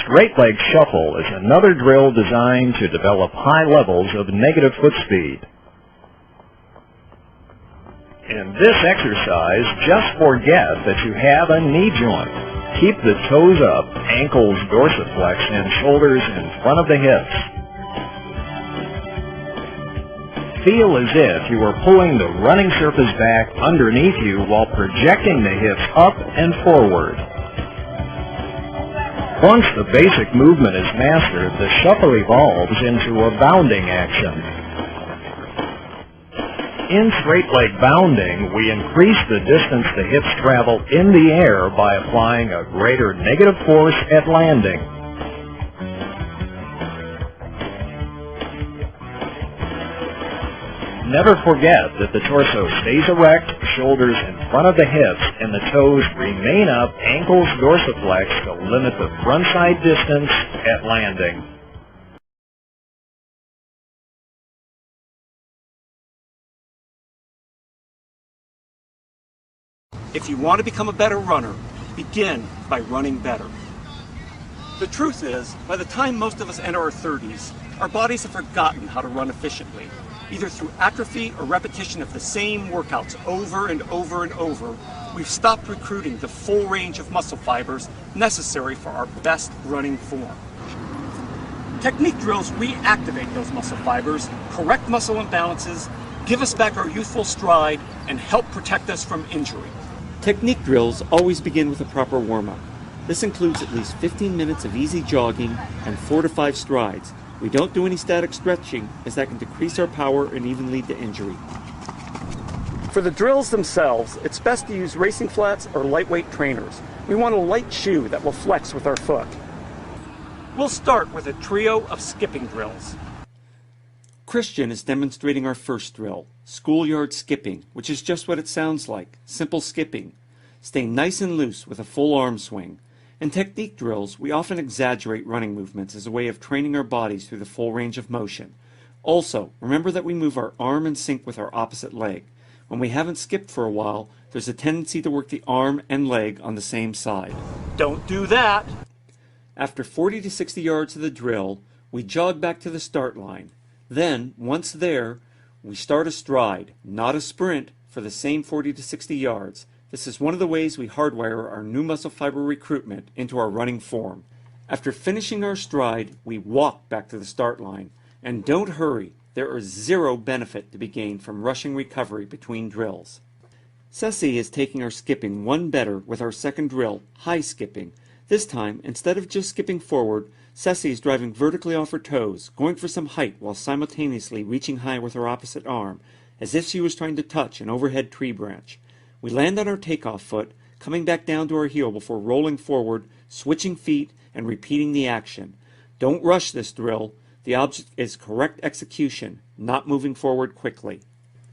Straight leg shuffle is another drill designed to develop high levels of negative foot speed. In this exercise, just forget that you have a knee joint. Keep the toes up, ankles dorsiflex, and shoulders in front of the hips. Feel as if you are pulling the running surface back underneath you while projecting the hips up and forward. Once the basic movement is mastered, the shuffle evolves into a bounding action. In straight leg bounding, we increase the distance the hips travel in the air by applying a greater negative force at landing. Never forget that the torso stays erect, shoulders in front of the hips, and the toes remain up, ankles dorsiflex to limit the frontside distance at landing. If you want to become a better runner, begin by running better. The truth is, by the time most of us enter our 30s, our bodies have forgotten how to run efficiently. Either through atrophy or repetition of the same workouts over and over and over, we've stopped recruiting the full range of muscle fibers necessary for our best running form. Technique drills reactivate those muscle fibers, correct muscle imbalances, give us back our youthful stride, and help protect us from injury. Technique drills always begin with a proper warm-up. This includes at least 15 minutes of easy jogging and 4 to 5 strides. We don't do any static stretching, as that can decrease our power and even lead to injury. For the drills themselves, it's best to use racing flats or lightweight trainers. We want a light shoe that will flex with our foot. We'll start with a trio of skipping drills. Christian is demonstrating our first drill, schoolyard skipping, which is just what it sounds like, simple skipping. Stay nice and loose with a full arm swing. In technique drills, we often exaggerate running movements as a way of training our bodies through the full range of motion. Also, remember that we move our arm in sync with our opposite leg. When we haven't skipped for a while, there's a tendency to work the arm and leg on the same side. Don't do that! After 40 to 60 yards of the drill, we jog back to the start line. Then, once there, we start a stride, not a sprint, for the same 40 to 60 yards. This is one of the ways we hardwire our new muscle fiber recruitment into our running form. After finishing our stride, we walk back to the start line. And don't hurry, there is zero benefit to be gained from rushing recovery between drills. Ceci is taking our skipping one better with our second drill, high skipping. This time, instead of just skipping forward, Ceci is driving vertically off her toes, going for some height while simultaneously reaching high with her opposite arm, as if she was trying to touch an overhead tree branch. We land on our takeoff foot, coming back down to our heel before rolling forward, switching feet, and repeating the action. Don't rush this drill. The object is correct execution, not moving forward quickly.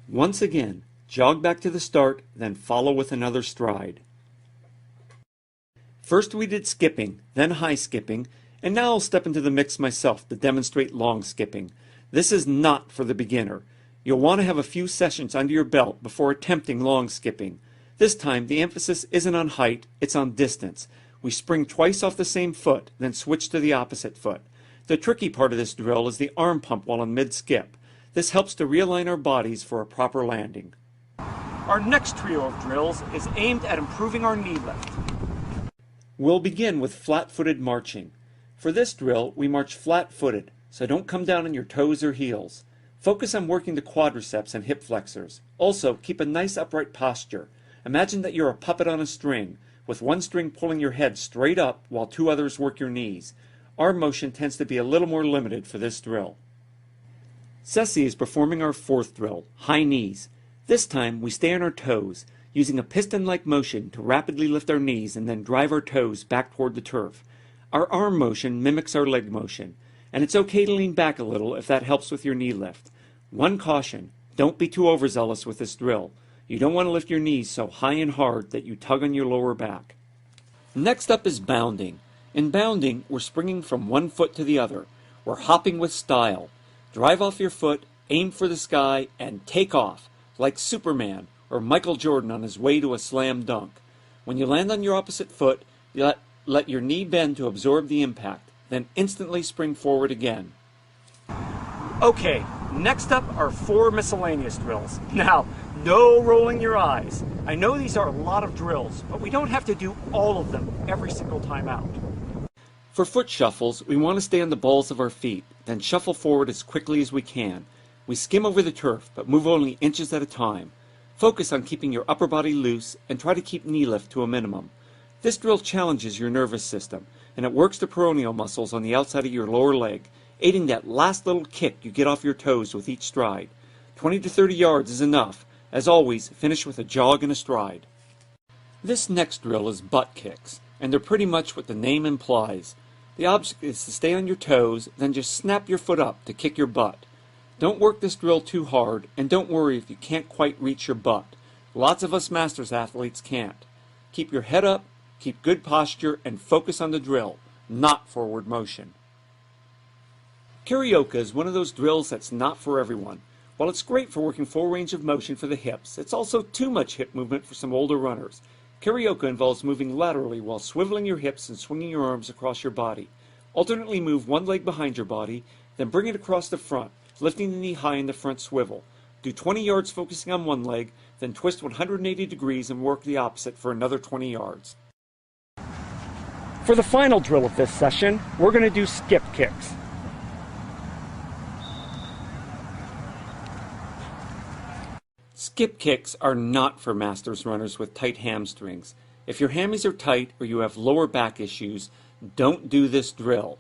Once again, jog back to the start, then follow with another stride. First we did skipping, then high skipping, and now I'll step into the mix myself to demonstrate long skipping. This is not for the beginner. You'll want to have a few sessions under your belt before attempting long skipping. This time the emphasis isn't on height, it's on distance. We spring twice off the same foot, then switch to the opposite foot. The tricky part of this drill is the arm pump while in mid-skip. This helps to realign our bodies for a proper landing. Our next trio of drills is aimed at improving our knee lift. We'll begin with flat-footed marching. For this drill, we march flat-footed, so don't come down on your toes or heels. Focus on working the quadriceps and hip flexors. Also, keep a nice upright posture. Imagine that you're a puppet on a string, with one string pulling your head straight up while two others work your knees. Arm motion tends to be a little more limited for this drill. Ceci is performing our fourth drill, high knees. This time we stay on our toes, using a piston-like motion to rapidly lift our knees and then drive our toes back toward the turf. Our arm motion mimics our leg motion, and it's okay to lean back a little if that helps with your knee lift. One caution, don't be too overzealous with this drill. You don't want to lift your knees so high and hard that you tug on your lower back. Next up is bounding. In bounding, we're springing from one foot to the other. We're hopping with style. Drive off your foot, aim for the sky, and take off, like Superman or Michael Jordan on his way to a slam dunk. When you land on your opposite foot, you let your knee bend to absorb the impact, then instantly spring forward again. Okay, next up are 4 miscellaneous drills. Now, no rolling your eyes. I know these are a lot of drills, but we don't have to do all of them every single time out. For foot shuffles, we want to stay on the balls of our feet, then shuffle forward as quickly as we can. We skim over the turf, but move only inches at a time. Focus on keeping your upper body loose and try to keep knee lift to a minimum. This drill challenges your nervous system, and it works the peroneal muscles on the outside of your lower leg, aiding that last little kick you get off your toes with each stride. 20 to 30 yards is enough. As always, finish with a jog and a stride. This next drill is butt kicks, and they're pretty much what the name implies. The object is to stay on your toes, then just snap your foot up to kick your butt. Don't work this drill too hard, and don't worry if you can't quite reach your butt. Lots of us masters athletes can't. Keep your head up, keep good posture, and focus on the drill, not forward motion. Karioka is one of those drills that's not for everyone. While it's great for working full range of motion for the hips, it's also too much hip movement for some older runners. Carioca involves moving laterally while swiveling your hips and swinging your arms across your body. Alternately move one leg behind your body, then bring it across the front, lifting the knee high in the front swivel. Do 20 yards focusing on one leg, then twist 180 degrees and work the opposite for another 20 yards. For the final drill of this session, we're going to do skip kicks. Skip kicks are not for masters runners with tight hamstrings. If your hammies are tight or you have lower back issues, don't do this drill.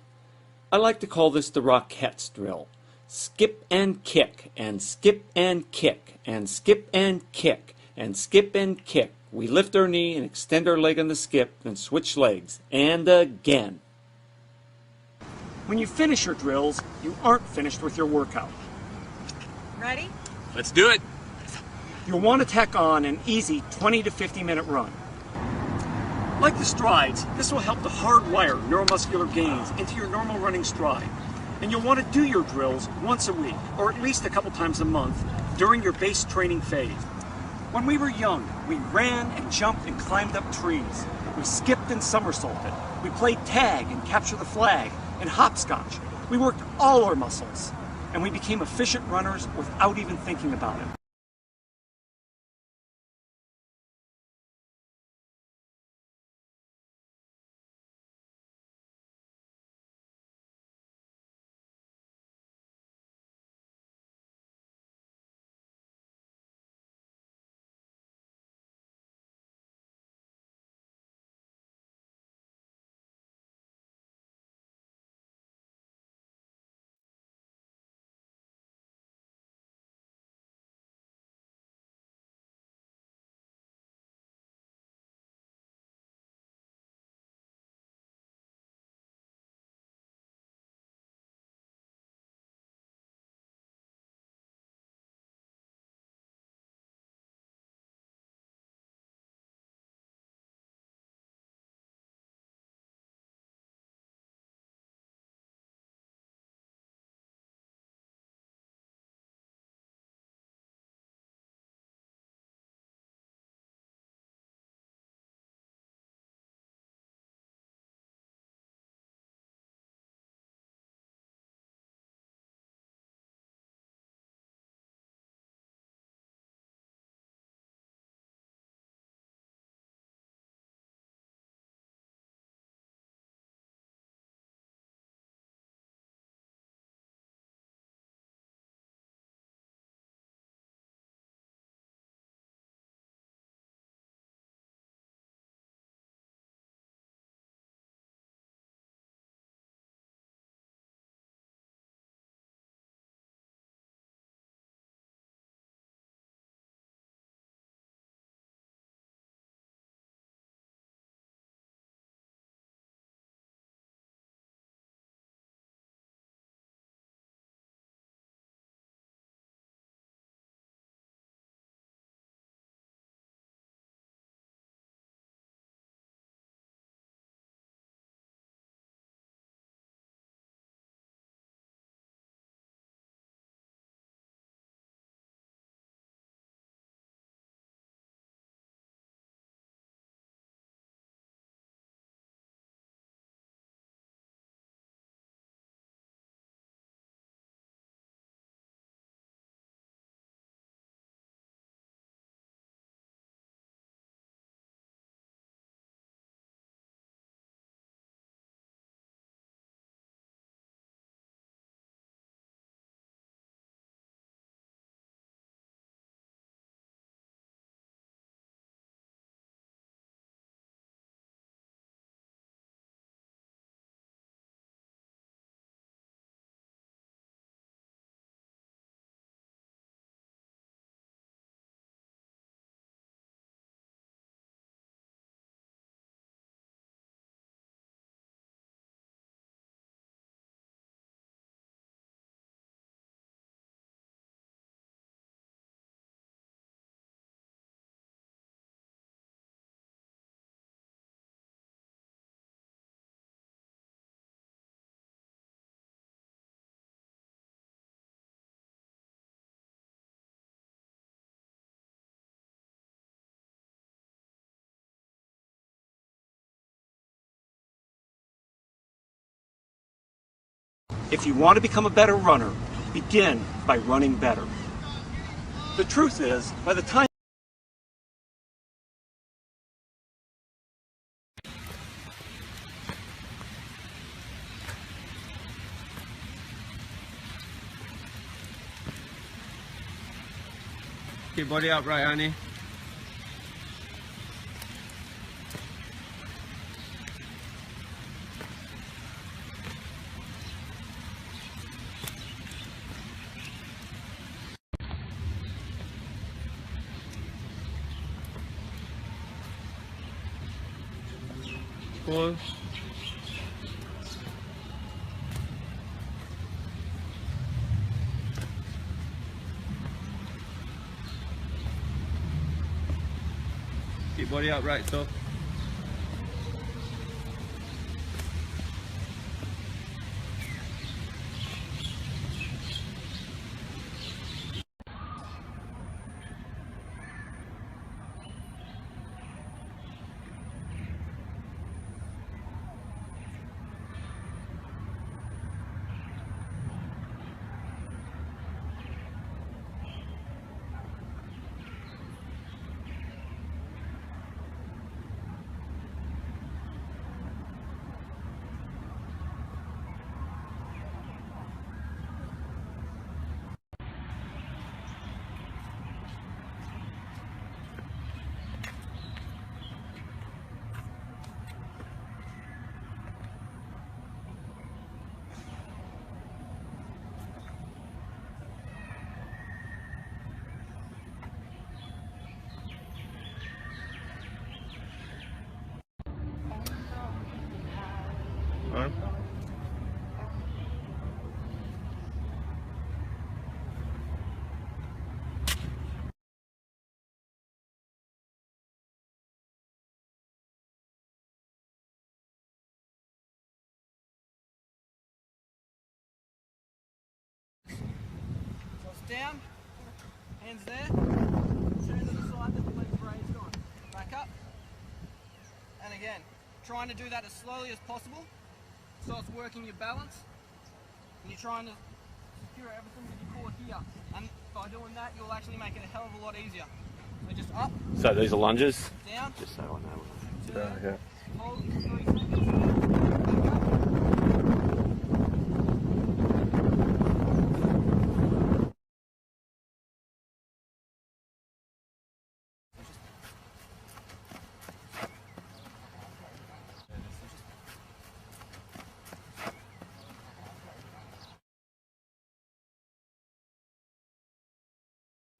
I like to call this the Rockettes drill. Skip and kick, and skip and kick, and skip and kick, and skip and kick. We lift our knee and extend our leg on the skip, then switch legs, and again. When you finish your drills, you aren't finished with your workout. Ready? Let's do it. You'll want to tack on an easy 20 to 50 minute run. Like the strides, this will help to hardwire neuromuscular gains into your normal running stride. And you'll want to do your drills once a week, or at least a couple times a month, during your base training phase. When we were young, we ran and jumped and climbed up trees. We skipped and somersaulted. We played tag and capture the flag and hopscotch. We worked all our muscles, and we became efficient runners without even thinking about it. If you want to become a better runner, begin by running better. The truth is, by the time Keep body upright, honey. Pause. Keep body upright, so. Arm. So it's down, hands there, turn to the side that the leg's raised on. Back up, and again, trying to do that as slowly as possible, so it's working your balance, and you're trying to secure everything with your core here, and by doing that you'll actually make it a hell of a lot easier. So just up, So these are lunges? down, Just so I know. turn, Yeah. hold 3 seconds, back up.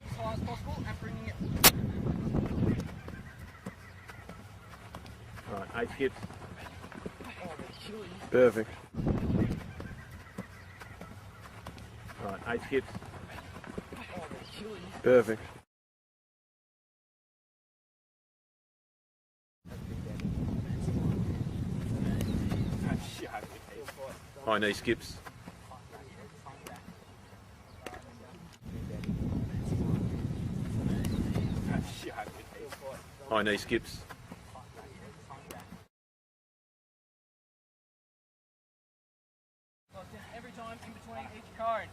As high as possible and bringing it. Alright, 8 skips. Perfect. Alright, 8 skips. Perfect. High knee skips. High knee skips. Every time in between each cone.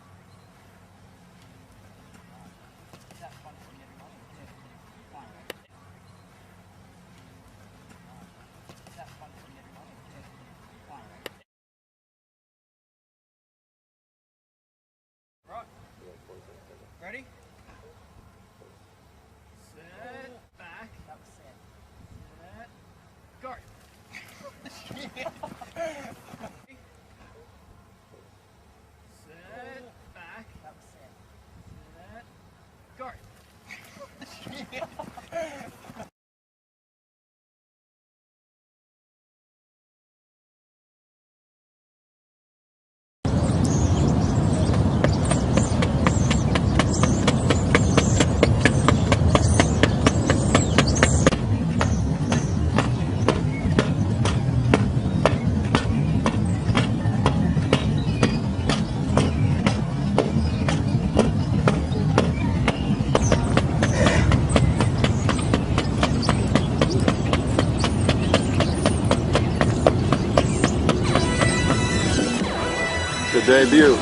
Right. Ready? Set, back. Set, go. Set, back. Set, go. Debut.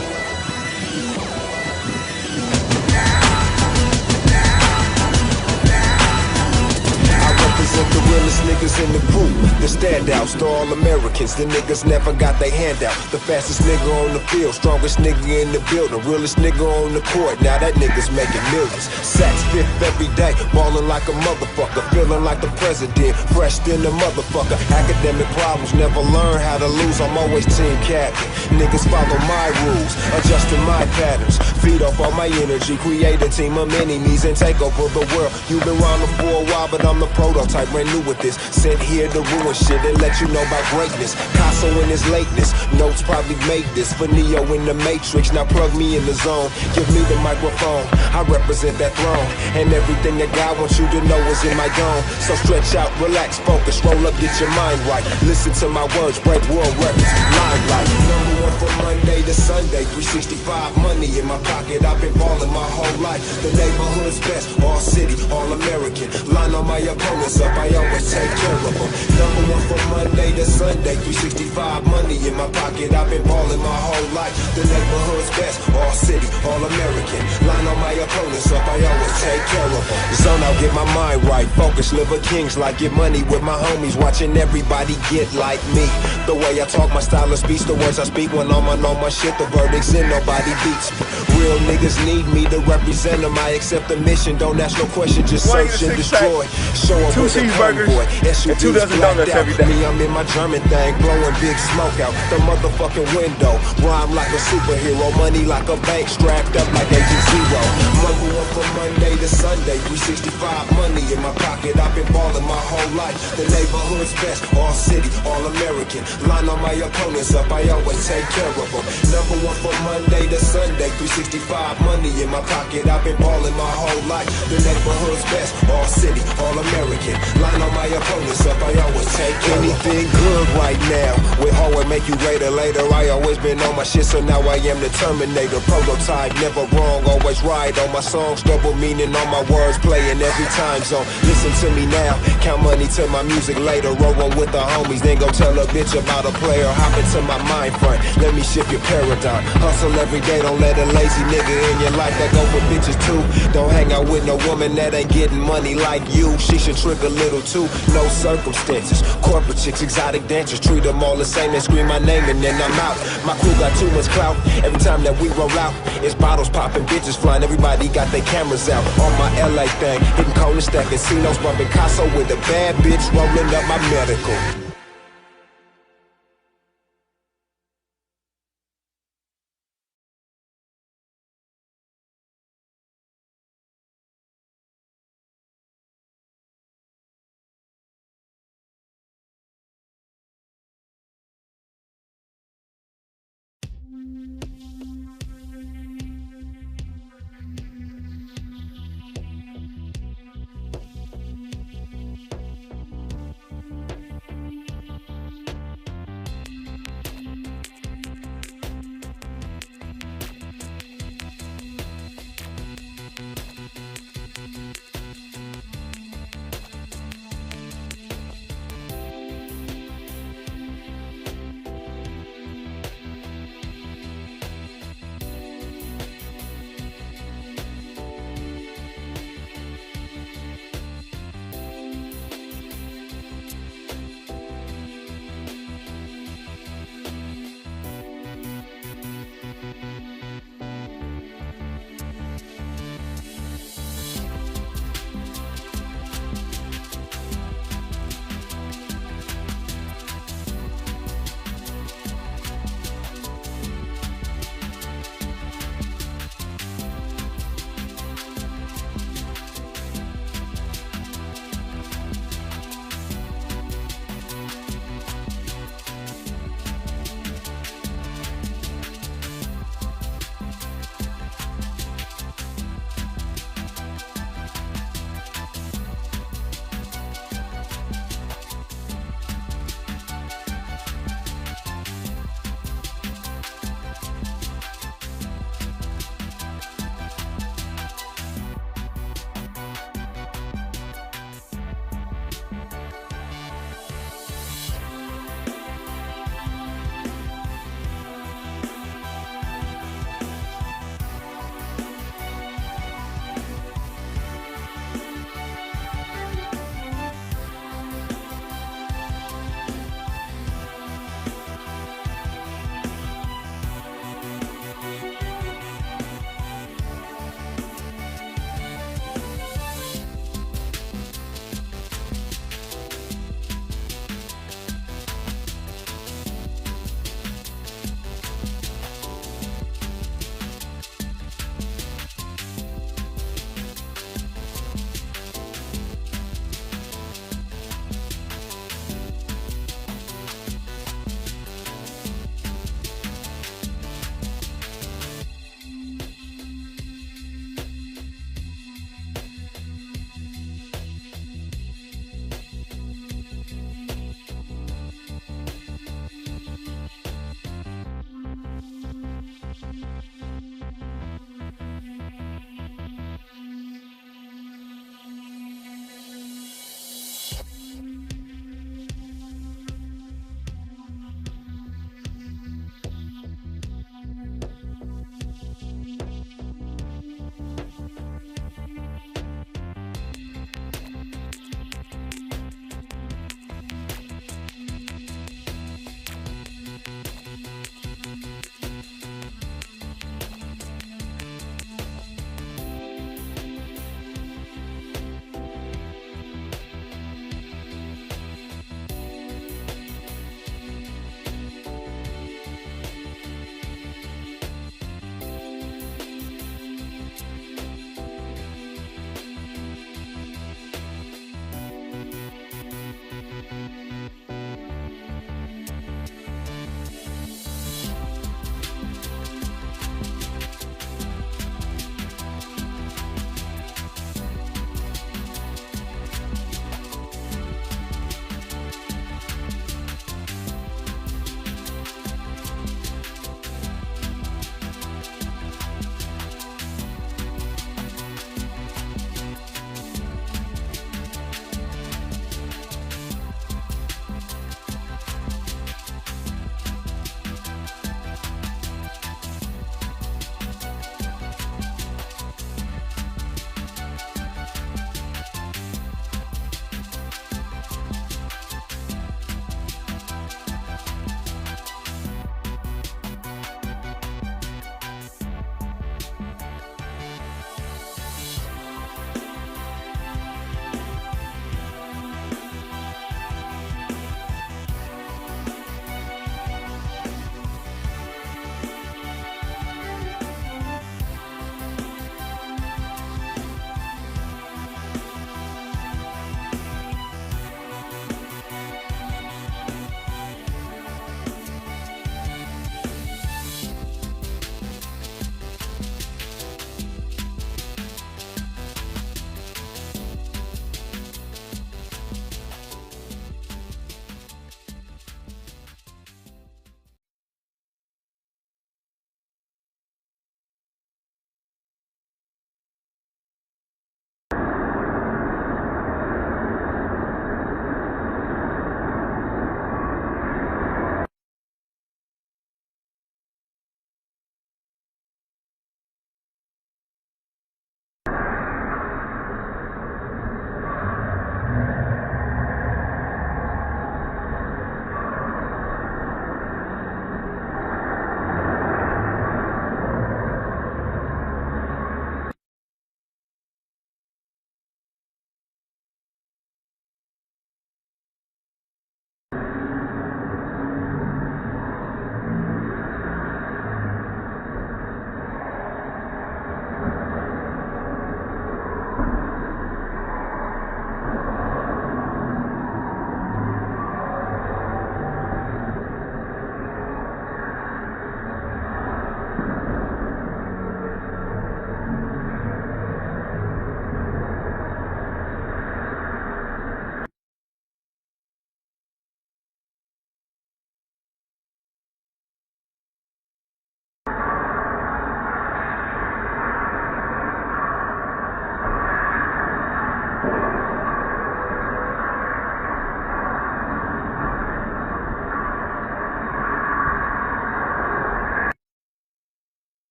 The realest niggas in the group, the standouts, the all-Americans, the niggas never got their hand out. The fastest nigga on the field, strongest nigga in the building, realest nigga on the court, now that nigga's making millions. Sacks fifth every day, ballin' like a motherfucker, feeling like the president, fresh than the motherfucker. Academic problems, never learn how to lose, I'm always team captain. Niggas follow my rules, adjusting my patterns, feed off all my energy, create a team of enemies and take over the world. You've been around for a while, but I'm the prototype, brand new with this. Sent here to ruin shit and let you know about greatness. Casso in his lateness, notes probably made this for Neo in the Matrix. Now plug me in the zone, give me the microphone. I represent that throne, and everything that God wants you to know is in my dome. So stretch out, relax, focus, roll up, get your mind right. Listen to my words, break world records, limelight. Number one from Monday to Sunday, 365 money in my pocket. I've been ballin' my whole life. The neighborhood's best, all city, all American. Line on my opponents up, I always take care of them. Number one from Monday to Sunday, 365 money in my pocket. I've been ballin' my whole life. The neighborhood's best, all city, all American. Line on my opponents up, I always take care of them. Zone out, get my mind right, focus, live a king's life. Get money with my homies, watching everybody get like me. The way I talk, my style of speech, the words I speak when I'm on my shit. The verdict's in, nobody beats me. Real niggas need me to represent them. I accept the mission, don't ask no question, just search and destroy. Show up with a convoy, SUVs blacked out. Me, I'm in my German thing, blowing big smoke out the motherfucking window. Rhyme like a superhero, money like a bank, strapped up like Agent Zero. Number one from Monday to Sunday, 365 money in my pocket. I've been ballin' my whole life. The neighborhood's best, all city, all American. Line on my opponents up, I always take care of them. Number one from Monday to Sunday, 365 money in my pocket. I've been ballin' my whole life. The neighborhood's best, all city, all American. Line on my opponents up, I always take care of them. Anything good right now, with hard make you greater later. I always been on my shit, so now I am the Terminator. Prototype, never wrong, always right on my songs. Double meaning on my words, playing every time zone. Listen to me now, count money to my music later. Roll on with the homies, then go tell a bitch about a player. Hop into my mind frame, let me shift your paradigm. Hustle every day, don't let a lazy nigga in your life that go for bitches too. Don't hang out with no woman that ain't getting money like you. She should trick a little too, no circumstances. Corporate chicks, exotic dancers, treat them all the same and scream my name and then I'm out. My crew got too much clout, every time that we roll out, it's bottles popping, bitches flying, everybody got their cameras out. On my LA thing, hitting corner stack casinos, bumping Casso with a bad bitch, rolling up my medical.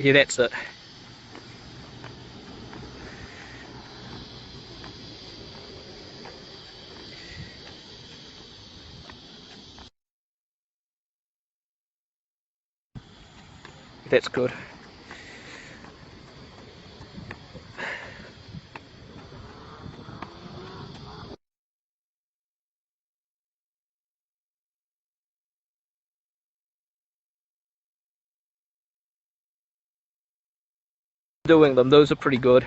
Yeah, that's it. That's good. Doing them, those are pretty good.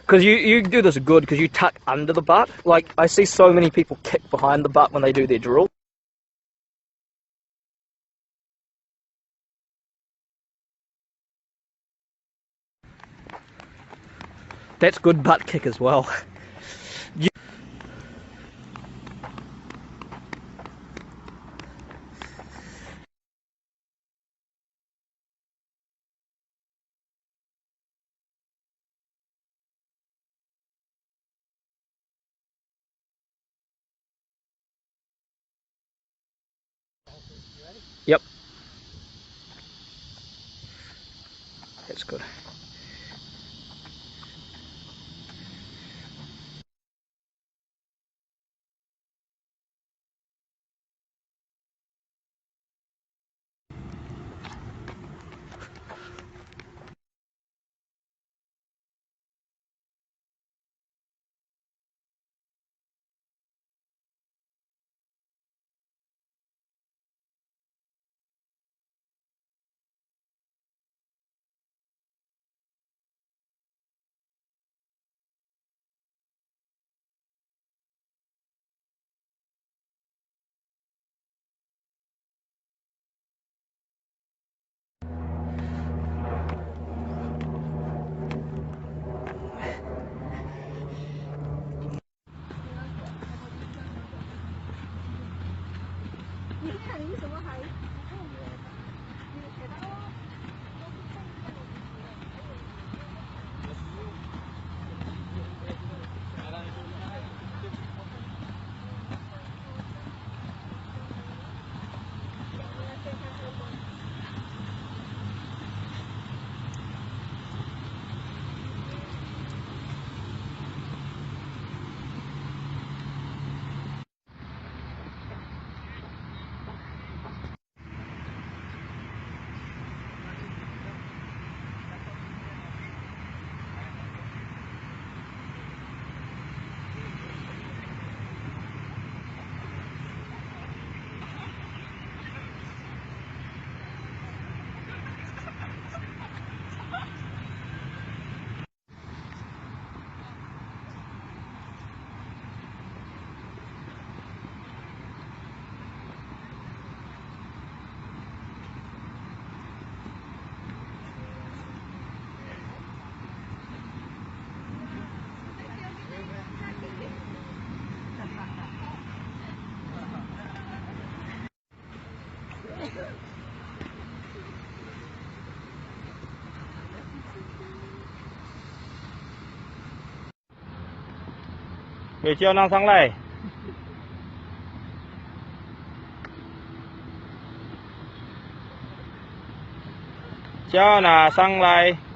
Because you do this good because you tuck under the butt. Like, I see so many people kick behind the butt when they do their drill. That's good butt kick as well. Yep. That's good. Người chưa năng sang này. Cho là sang này.